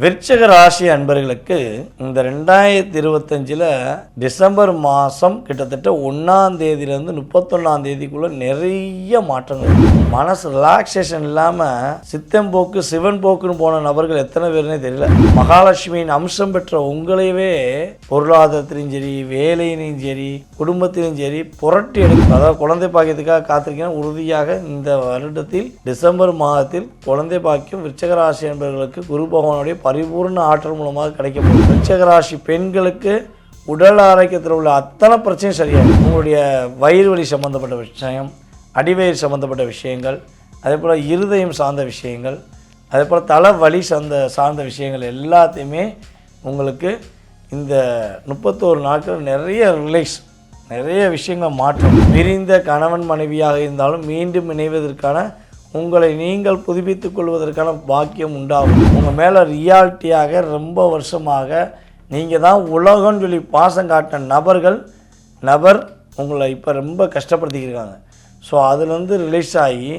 விருச்சிக ராசி அன்பர்களுக்கு இந்த 2025 டிசம்பர் மாதம் கிட்டத்தட்ட 1ஆம் தேதியிலேருந்து 31ஆம் தேதிக்குள்ளே நிறைய மாற்றங்கள். மனசு ரிலாக்ஸேஷன் இல்லாமல் சித்தம் போக்கு சிவன் போக்குன்னு போன நபர்கள் எத்தனை பேருனே தெரியல. மகாலட்சுமியின் அம்சம் பெற்ற உங்களையவே பொருளாதாரத்திலும் சரி, வேலையிலும் சரி, குடும்பத்திலும் சரி புரட்டி எடுக்கும். அதாவது குழந்தை பாக்கியத்துக்காக காத்திருக்கேன். உறுதியாக இந்த வருடத்தில் டிசம்பர் மாதத்தில் குழந்தை பாக்கியம் விருச்சிக ராசி அன்பர்களுக்கு குரு பகவானுடைய பரிபூர்ண ஆற்றல் மூலமாக கிடைக்கப்படும். விருச்சிக ராசி பெண்களுக்கு உடல் ஆரோக்கியத்தில் உள்ள அத்தனை பிரச்சனையும் சரியாகும். உங்களுடைய வயிறு வலி சம்பந்தப்பட்ட விஷயம், அடிவயிறு சம்பந்தப்பட்ட விஷயங்கள், அதே போல் இருதயம் சார்ந்த விஷயங்கள், அதே போல் தலை வலி சார்ந்த விஷயங்கள் எல்லாத்தையுமே உங்களுக்கு இந்த 31 நாட்கள் நிறைய நிறைய விஷயங்கள் மாற்றம். பிரிந்த கணவன் மனைவியாக இருந்தாலும் மீண்டும் இணைவதற்கான உங்களை நீங்கள் புதுப்பித்துக் கொள்வதற்கான பாக்கியம் உண்டாகும். உங்கள் மேலே ரியாலிட்டியாக ரொம்ப வருஷமாக நீங்கள் தான் உலகம்னு சொல்லி பாசம் காட்டின நபர் உங்களை இப்போ ரொம்ப கஷ்டப்படுத்திக்கிருக்காங்க. ஸோ அதுலேருந்து ரிலீஸ் ஆகி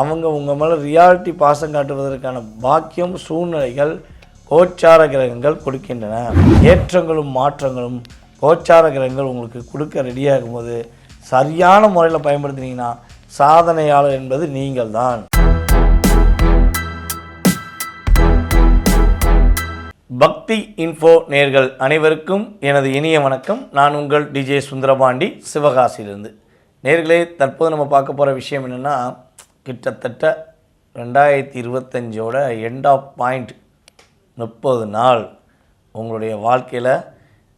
அவங்க உங்கள் மேலே ரியாலிட்டி பாசம் காட்டுவதற்கான பாக்கியம் சூழ்நிலைகள் கோச்சார கிரகங்கள் கொடுக்கின்றன. ஏற்றங்களும் மாற்றங்களும் கோச்சார கிரகங்கள் உங்களுக்கு கொடுக்க ரெடியாகும் போது சரியான முறையில் பயன்படுத்தினீங்கன்னா சாதனையாளர் என்பது நீங்கள் தான். பக்தி இன்ஃபோ நேயர்கள் அனைவருக்கும் எனது இனிய வணக்கம். நான் உங்கள் டிஜே சுந்தரபாண்டி, சிவகாசியிலிருந்து. நேயர்களே, தற்போது நம்ம பார்க்க போகிற விஷயம் என்னென்னா, கிட்டத்தட்ட 2025 எண்ட் ஆஃப் பாயிண்ட் 30 நாள் உங்களுடைய வாழ்க்கையில்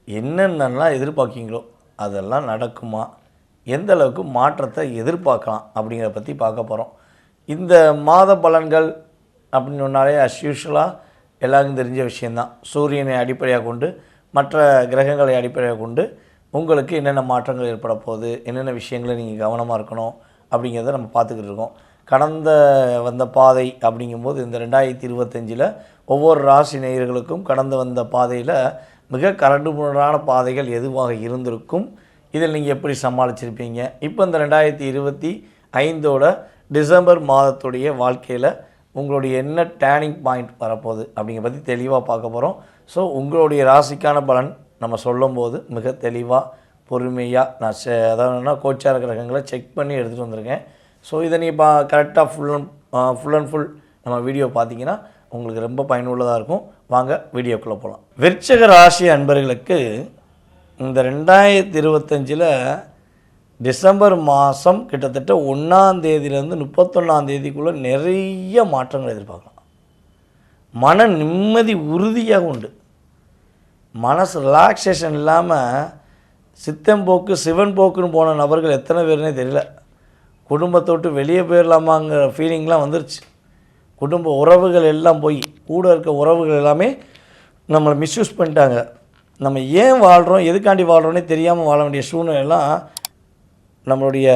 என்னென்னலாம் எதிர்பார்க்கீங்களோ அதெல்லாம் நடக்குமா, எந்த அளவுக்கு மாற்றத்தை எதிர்பார்க்கலாம் அப்படிங்கிறத பற்றி பார்க்க போகிறோம். இந்த மாத பலன்கள் அப்படின்னு சொன்னாலே யூஷுவலாக எல்லாருக்கும் தெரிஞ்ச விஷயந்தான். சூரியனை அடிப்படையாக கொண்டு மற்ற கிரகங்களை அடிப்படையாக கொண்டு உங்களுக்கு என்னென்ன மாற்றங்கள் ஏற்பட போகுது, என்னென்ன விஷயங்களை நீங்கள் கவனமாக இருக்கணும் அப்படிங்கிறத நம்ம பார்த்துக்கிட்டு இருக்கோம். கடந்த வந்த பாதை அப்படிங்கும்போது இந்த 2025 ஒவ்வொரு ராசி நேயர்களுக்கும் கடந்து வந்த பாதையில் மிக கரடுமுரடான பாதைகள் எதுவாக இருந்திருக்கும், இதில் நீங்கள் எப்படி சமாளிச்சிருப்பீங்க, இப்போ இந்த 2025 டிசம்பர் மாதத்துடைய வாழ்க்கையில் உங்களுடைய என்ன டேர்னிங் பாயிண்ட் வரப்போகுது அப்படிங்கிற பற்றி தெளிவாக பார்க்க போகிறோம். ஸோ உங்களுடைய ராசிக்கான பலன் நம்ம சொல்லும்போது மிக தெளிவாக பொறுமையாக நான் அதாவது கோச்சார கிரகங்களை செக் பண்ணி எடுத்துகிட்டு வந்திருக்கேன். ஸோ இதை நீ கரெக்டாக ஃபுல் அண்ட் ஃபுல் நம்ம வீடியோ பார்த்தீங்கன்னா உங்களுக்கு ரொம்ப பயனுள்ளதாக இருக்கும். வாங்க வீடியோக்குள்ளே போகலாம். விருச்சிக ராசி அன்பர்களுக்கு இந்த 2025 டிசம்பர் மாதம் கிட்டத்தட்ட 1ஆம் தேதியிலேருந்து 31ஆம் தேதிக்குள்ளே நிறைய மாற்றங்கள் எதிர்பார்க்கலாம். மன நிம்மதி உறுதியாக உண்டு. மனசு ரிலாக்ஸேஷன் இல்லாமல் சித்தம் போக்கு சிவன் போக்குன்னு போன நபர்கள் எத்தனை பேருனே தெரியல. குடும்பத்தை விட்டு வெளியே போயிடலாமாங்கிற ஃபீலிங்லாம் வந்துருச்சு. குடும்ப உறவுகள் எல்லாம் போய் கூட இருக்க உறவுகள் எல்லாமே நம்மளை மிஸ்யூஸ் பண்ணிட்டாங்க. நம்ம ஏன் வாழ்கிறோம், எதுக்காண்டி வாழ்கிறோன்னே தெரியாமல் வாழ வேண்டிய சூழ்நிலையெல்லாம் நம்மளுடைய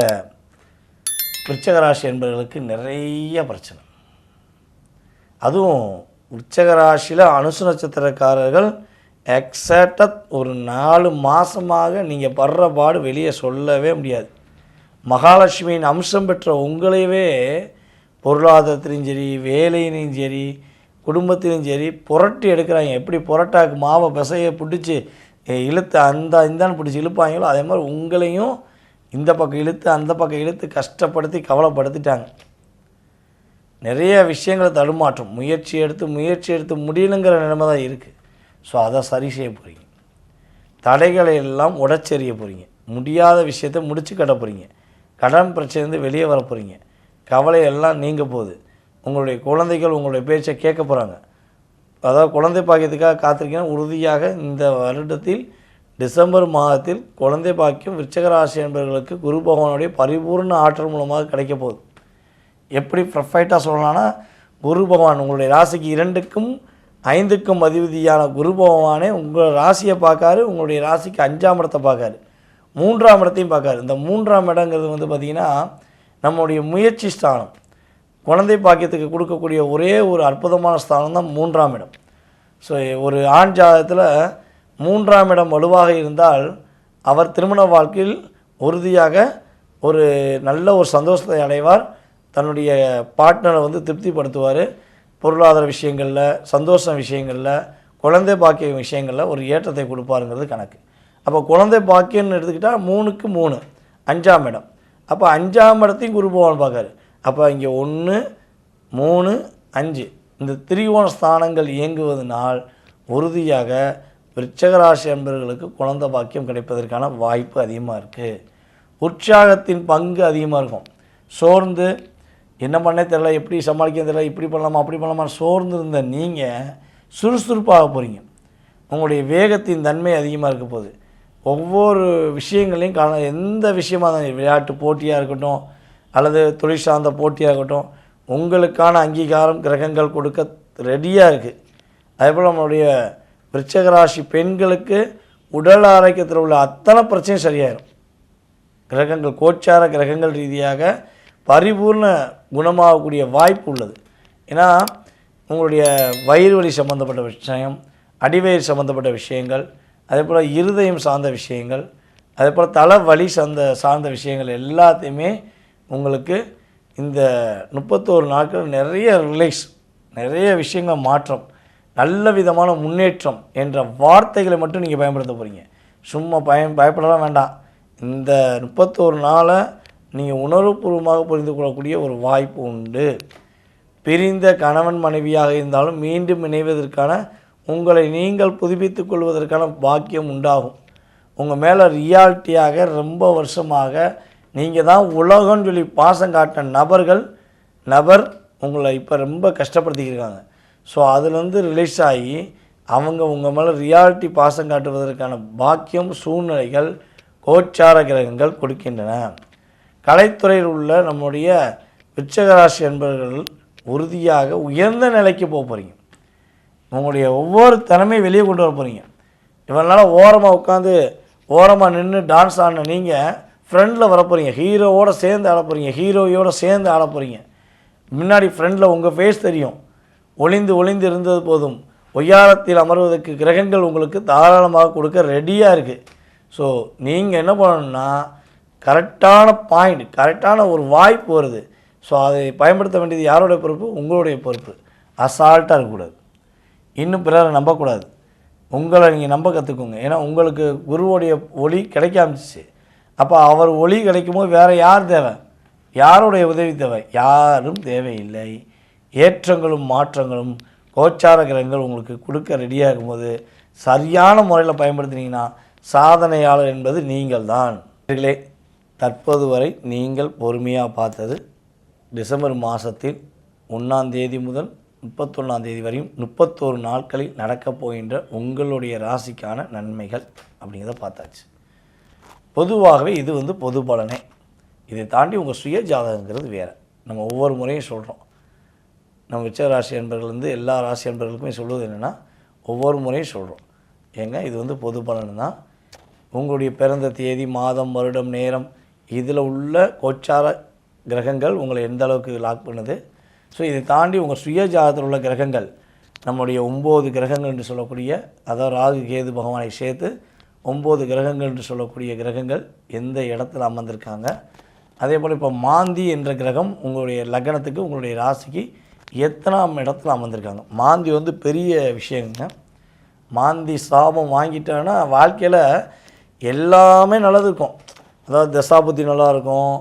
விருச்சிக ராசி என்பவர்களுக்கு நிறைய பிரச்சனை. அதுவும் விருச்சிக ராசியில் அனுச நட்சத்திரக்காரர்கள் எக்ஸாக்டாக ஒரு 4 மாதமாக நீங்கள் படுற பாடு வெளியே சொல்லவே முடியாது. மகாலட்சுமியின் அம்சம் பெற்ற உங்களையவே பொருளாதாரத்திலும் சரி, வேலையிலும் சரி, குடும்பத்திலும் சரி புரட்டி எடுக்கிறாங்க. எப்படி புரட்டாக்கு மாவை பிசையை பிடிச்சி இழுத்து இந்தான்னு பிடிச்சி இழுப்பாங்களோ அதே மாதிரி உங்களையும் இந்த பக்கம் இழுத்து அந்த பக்கம் இழுத்து கஷ்டப்படுத்தி கவலைப்படுத்திட்டாங்க. நிறைய விஷயங்களை தடுமாற்றம் முயற்சி எடுத்து முடியலைங்கிற நிலைமை தான் இருக்குது. ஸோ அதை சரி செய்ய போகிறீங்க. தடைகளை எல்லாம் உடச்செறிய போகிறீங்க. முடியாத விஷயத்தை முடிச்சு கட்ட போகிறீங்க. கடன் பிரச்சனைலேருந்து வெளியே வர போகிறீங்க. கவலையெல்லாம் நீங்க போகுது. உங்களுடைய குழந்தைகள் உங்களுடைய பேச்சை கேட்க போகிறாங்க. அதாவது குழந்தை பாக்கியத்துக்காக காத்திருக்கேன். உறுதியாக இந்த வருடத்தில் டிசம்பர் மாதத்தில் குழந்தை பாக்கியம் விருச்சிக ராசி என்பவர்களுக்கு குரு பகவானுடைய பரிபூர்ண ஆற்றல் மூலமாக கிடைக்க போகுது. எப்படி பர்ஃபெக்டாக சொல்லலாம்னா, குரு பகவான் உங்களுடைய ராசிக்கு 2க்கும் 5க்கும் அதிபதியான குரு பகவானே உங்கள் ராசியை பார்க்காரு. உங்களுடைய ராசிக்கு 5ஆம் இடத்தை பார்க்காரு, 3ஆம் இடத்தையும் பார்க்காரு. இந்த 3ஆம் இடங்கிறது பார்த்திங்கன்னா நம்முடைய முயற்சி ஸ்தானம். குழந்தை பாக்கியத்துக்கு கொடுக்கக்கூடிய ஒரே ஒரு அற்புதமான ஸ்தானம் தான் 3ஆம் இடம். ஸோ ஒரு ஆண் ஜாதகத்தில் 3ஆம் இடம் வலுவாக இருந்தால் அவர் திருமண வாழ்க்கையில் உறுதியாக ஒரு நல்ல ஒரு சந்தோஷத்தை அடைவார். தன்னுடைய பார்ட்னரை திருப்திப்படுத்துவார். பொருளாதார விஷயங்களில், சந்தோஷ விஷயங்களில், குழந்தை பாக்கிய விஷயங்களில் ஒரு ஏற்றத்தை கொடுப்பாருங்கிறது கணக்கு. அப்போ குழந்தை பாக்கியம்னு எடுத்துக்கிட்டால் 3க்கு 3 5ஆம் இடம். அப்போ 5ஆம் இடத்தையும் குரு பகவான் பார்க்காரு. அப்போ இங்கே 1 3 5 இந்த திரிகோண ஸ்தானங்கள் இயங்குவதனால் உறுதியாக விருச்சிக ராசி அன்பர்களுக்கு குழந்தை பாக்கியம் கிடைப்பதற்கான வாய்ப்பு அதிகமாக இருக்குது. உற்சாகத்தின் பங்கு அதிகமாக இருக்கும். சோர்ந்து என்ன பண்ணே தெரியல, எப்படி சமாளிக்க தெரியல, இப்படி பண்ணலாமா அப்படி பண்ணலாமா சோர்ந்து இருந்த நீங்கள் சுறுசுறுப்பாக போகிறீங்க. உங்களுடைய வேகத்தின் தன்மை அதிகமாக இருக்க போகுது. ஒவ்வொரு விஷயங்களையும் எந்த விஷயமாக இருந்தாலும், விளையாட்டு போட்டியாக இருக்கட்டும் அல்லது தொழில் சார்ந்த போட்டியாக இருக்கட்டும், உங்களுக்கான அங்கீகாரம் கிரகங்கள் கொடுக்க ரெடியாக இருக்குது. அதேபோல் நம்மளுடைய விருச்சிக ராசி பெண்களுக்கு உடல் ஆரோக்கியத்தில் உள்ள அத்தனை பிரச்சனையும் சரியாயிடும். கிரகங்கள் கோச்சார கிரகங்கள் ரீதியாக பரிபூர்ண குணமாகக்கூடிய வாய்ப்பு உள்ளது. ஏன்னா உங்களுடைய வயிறு வலி சம்மந்தப்பட்ட விஷயம், அடிவயிறு சம்மந்தப்பட்ட விஷயங்கள், அதே போல் இருதயம் சார்ந்த விஷயங்கள், அதே போல் தலை வலி சார்ந்த விஷயங்கள் எல்லாத்தையுமே உங்களுக்கு இந்த 31 நாட்கள் நிறைய ரிலேக்ஸ், நிறைய விஷயங்கள் மாற்றம், நல்ல விதமான முன்னேற்றம் என்ற வார்த்தைகளை மட்டும் நீங்கள் பயன்படுத்த போகிறீங்க. சும்மா பயப்படலாம் வேண்டாம். இந்த 31 நாளை நீங்கள் உணர்வுபூர்வமாக புரிந்து கொள்ளக்கூடிய ஒரு வாய்ப்பு உண்டு. பிரிந்த கணவன் மனைவியாக இருந்தாலும் மீண்டும் இணைவதற்கான உங்களை நீங்கள் புதுப்பித்துக் கொள்வதற்கான பாக்கியம் உண்டாகும். உங்கள் மேலே ரியாலிட்டியாக ரொம்ப வருஷமாக நீங்கள் தான் உலகம்னு சொல்லி பாசம் காட்டின நபர் உங்களை இப்போ ரொம்ப கஷ்டப்படுத்திக்கிருக்காங்க. ஸோ அதுலேருந்து ரிலீஸ் ஆகி அவங்க உங்கள் மேலே ரியாலிட்டி பாசம் காட்டுவதற்கான பாக்கியம் சூழ்நிலைகள் கோச்சார கிரகங்கள் கொடுக்கின்றன. கலைத்துறையில் உள்ள நம்முடைய விருச்சிக ராசி என்பவர்கள் உறுதியாக உயர்ந்த நிலைக்கு போக போகிறீங்க. உங்களுடைய ஒவ்வொரு திறமையும் வெளியே கொண்டு வர போகிறீங்க. இவனால் ஓரமாக நின்று டான்ஸ் ஆடின நீங்கள் ஃப்ரெண்டில் வர போகிறீங்க. ஹீரோவோடு சேர்ந்து ஆட போகிறீங்க, ஹீரோயோடு சேர்ந்து ஆட போகிறீங்க. முன்னாடி ஃப்ரெண்டில் உங்கள் ஃபேஸ் தெரியும். ஒளிந்து இருந்தது போதும், ஒய்யாரத்தில் அமர்வதற்கு கிரகங்கள் உங்களுக்கு தாராளமாக கொடுக்க ரெடியாக இருக்குது. ஸோ நீங்கள் என்ன பண்ணணும்னா, கரெக்டான பாயிண்ட், கரெக்டான ஒரு வாய்ப்பு வருது. ஸோ அதை பயன்படுத்த வேண்டியது யாருடைய பொறுப்பு? உங்களுடைய பொறுப்பு. அசால்ட்டாக இருக்கக்கூடாது, இன்னும் பிறரை நம்பக்கூடாது. உங்களை நீங்கள் நம்ப கற்றுக்கோங்க. ஏன்னா உங்களுக்கு குருவோடைய ஒளி கிடைக்காமிச்சு. அப்போ அவர் ஒளி கிடைக்கும்போது வேறு யார் தேவை? யாருடைய உதவி தேவை? யாரும் தேவையில்லை. ஏற்றங்களும் மாற்றங்களும் கோச்சார கிரகங்கள் உங்களுக்கு கொடுக்க ரெடியாகும் போது சரியான முறையில் பயன்படுத்தினீங்கன்னா சாதனையாளர் என்பது நீங்கள் தான். தற்போது வரை நீங்கள் பொறுமையாக பார்த்தது டிசம்பர் மாதத்தில் 1ஆம் தேதி முதல் 31ஆம் தேதி வரையும் 31 நாட்களில் நடக்கப் போகின்ற உங்களுடைய ராசிக்கான நன்மைகள் அப்படிங்கிறத பார்த்தாச்சு. பொதுவாகவே இது பொது பலனே. இதை தாண்டி உங்கள் சுய ஜாதகங்கிறது வேறு. நம்ம ஒவ்வொரு முறையும் சொல்கிறோம். நம்ம விருச்சிக ராசி என்பவர்கள் எல்லா ராசி என்பவர்களுக்குமே சொல்வது என்னென்னா, ஒவ்வொரு முறையும் சொல்கிறோம், ஏங்க இது பொது பலன் தான். உங்களுடைய பிறந்த தேதி, மாதம், வருடம், நேரம் இதில் உள்ள கோச்சார கிரகங்கள் உங்களை எந்த அளவுக்கு லாக் பண்ணுது. ஸோ இதை தாண்டி உங்கள் சுய ஜாதகத்தில் உள்ள கிரகங்கள், நம்முடைய 9 கிரகங்கள் என்று சொல்லக்கூடிய, அதாவது ராகு கேது பகவானை சேர்த்து 9 கிரகங்கள் என்று சொல்லக்கூடிய கிரகங்கள் எந்த இடத்துல அமர்ந்திருக்காங்க. அதே போல் இப்போ மாந்தி என்ற கிரகம் உங்களுடைய லக்னத்துக்கு, உங்களுடைய ராசிக்கு எத்தனாம் இடத்துல அமர்ந்திருக்காங்க. மாந்தி பெரிய விஷயங்க. மாந்தி சாபம் வாங்கிட்டோன்னா வாழ்க்கையில் எல்லாமே நல்லது இருக்கும். அதாவது தசாபுத்தி நல்லாயிருக்கும்,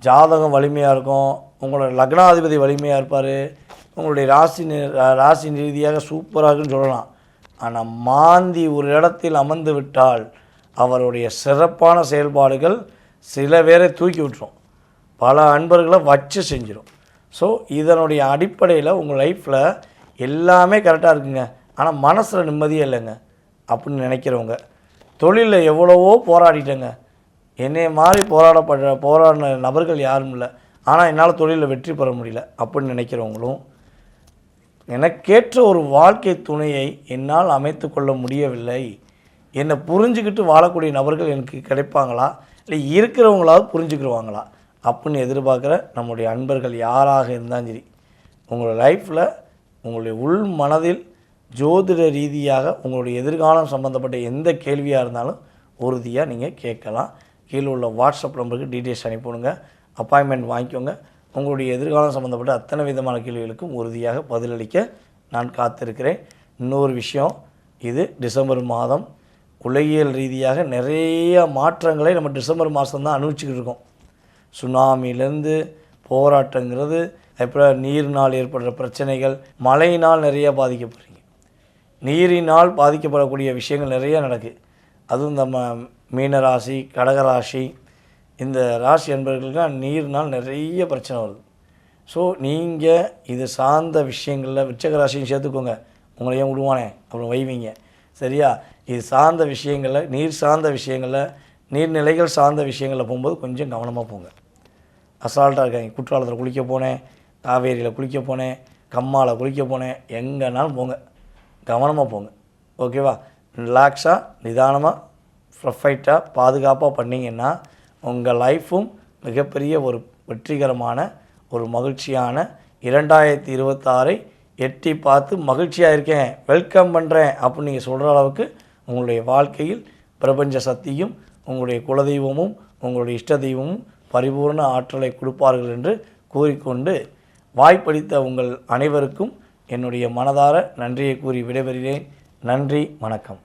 ஜாதகம் வலிமையாக இருக்கும், உங்களோட லக்னாதிபதி வலிமையாக இருப்பார், உங்களுடைய ராசி ரீதியாக சூப்பராகுன்னு சொல்லலாம். ஆனால் மாந்தி ஒரு இடத்தில் அமர்ந்து விட்டால் அவருடைய சிறப்பான செயல்பாடுகள் சில பேரை தூக்கி விட்டுரும், பல அன்பர்களை வச்சு செஞ்சிடும். ஸோ இதனுடைய அடிப்படையில் உங்கள் லைஃப்பில் எல்லாமே கரெக்டாக இருக்குங்க, ஆனால் மனசில் நிம்மதியே இல்லைங்க அப்படின்னு நினைக்கிறவங்க, தொழிலில் எவ்வளவோ போராடிட்டேங்க, என்னை மாதிரி போராடின நபர்கள் யாரும் இல்லை, ஆனால் என்னால் தொழிலில் வெற்றி பெற முடியல அப்படின்னு நினைக்கிறவங்களும், எனக்கேற்ற ஒரு வாழ்க்கை துணையை என்னால் அமைத்து கொள்ள முடியவில்லை, என்னை புரிஞ்சுக்கிட்டு வாழக்கூடிய நபர்கள் எனக்கு கிடைப்பாங்களா, இல்லை இருக்கிறவங்களாவது புரிஞ்சுக்கிடுவாங்களா அப்படின்னு எதிர்பார்க்குற நம்முடைய அன்பர்கள் யாராக இருந்தாலும் சரி, உங்களோட லைஃப்பில் உங்களுடைய உள் மனதில் ஜோதிட ரீதியாக உங்களுடைய எதிர்காலம் சம்மந்தப்பட்ட எந்த கேள்வியாக இருந்தாலும் உறுதியாக நீங்கள் கேட்கலாம். கீழே உள்ள வாட்ஸ்அப் நம்பருக்கு டீட்டெயில்ஸ் அனுப்பிவிடுங்க, அப்பாயின்மெண்ட் வாங்கிக்கோங்க. உங்களுடைய எதிர்காலம் சம்மந்தப்பட்ட அத்தனை விதமான கேள்விகளுக்கும் உறுதியாக பதிலளிக்க நான் காத்திருக்கிறேன். இன்னொரு விஷயம், இது டிசம்பர் மாதம் உலகியல் ரீதியாக நிறைய மாற்றங்களை நம்ம டிசம்பர் மாதம் தான் அனுபவிச்சுக்கிட்டு இருக்கோம். சுனாமிலேருந்து போராட்டங்கிறது, அப்புறம் நீரினால் ஏற்படுற பிரச்சனைகள், மழையினால் நிறையா பாதிக்கப்படுறீங்க, நீரினால் பாதிக்கப்படக்கூடிய விஷயங்கள் நிறையா நடக்குது. அதுவும் நம்ம மீனராசி, கடகராசி, இந்த ராசி என்பவர்களுக்கெல்லாம் நீர்னால் நிறைய பிரச்சனை வருது. ஸோ நீங்கள் இது சார்ந்த விஷயங்களில் விருச்சிக ராசியும் சேர்த்துக்கோங்க, உங்களை ஏன் விடுவானே அப்புறம் வைவீங்க, சரியா? இது சார்ந்த விஷயங்களில், நீர் சார்ந்த விஷயங்களில், நீர்நிலைகள் சார்ந்த விஷயங்களில் போகும்போது கொஞ்சம் கவனமாக போங்க. அசால்ட்டாக இருக்காங்க. குற்றாலத்தில் குளிக்க போனேன், காவேரியில் குளிக்க போனேன், கம்மாவில் குளிக்க போனேன், எங்கேனாலும் போங்க, கவனமாக போங்க, ஓகேவா? ரிலாக்ஸாக நிதானமாக ப்ரொஃபைட்டாக பாதுகாப்பாக பண்ணிங்கன்னா உங்கள் லைஃப்பும் மிகப்பெரிய ஒரு வெற்றிகரமான ஒரு மகிழ்ச்சியான 2026 எட்டி பார்த்து மகிழ்ச்சியாக இருக்கேன், வெல்கம் பண்ணுறேன் அப்படின்னு நீங்கள் சொல்கிற அளவுக்கு உங்களுடைய வாழ்க்கையில் பிரபஞ்ச சக்தியும் உங்களுடைய குலதெய்வமும் உங்களுடைய இஷ்ட தெய்வமும் பரிபூர்ண ஆற்றலை கொடுப்பார்கள் என்று கூறிக்கொண்டு வாய்ப்பளித்த உங்கள் அனைவருக்கும் என்னுடைய மனதார நன்றியை கூறி விடைபெறுகிறேன். நன்றி, வணக்கம்.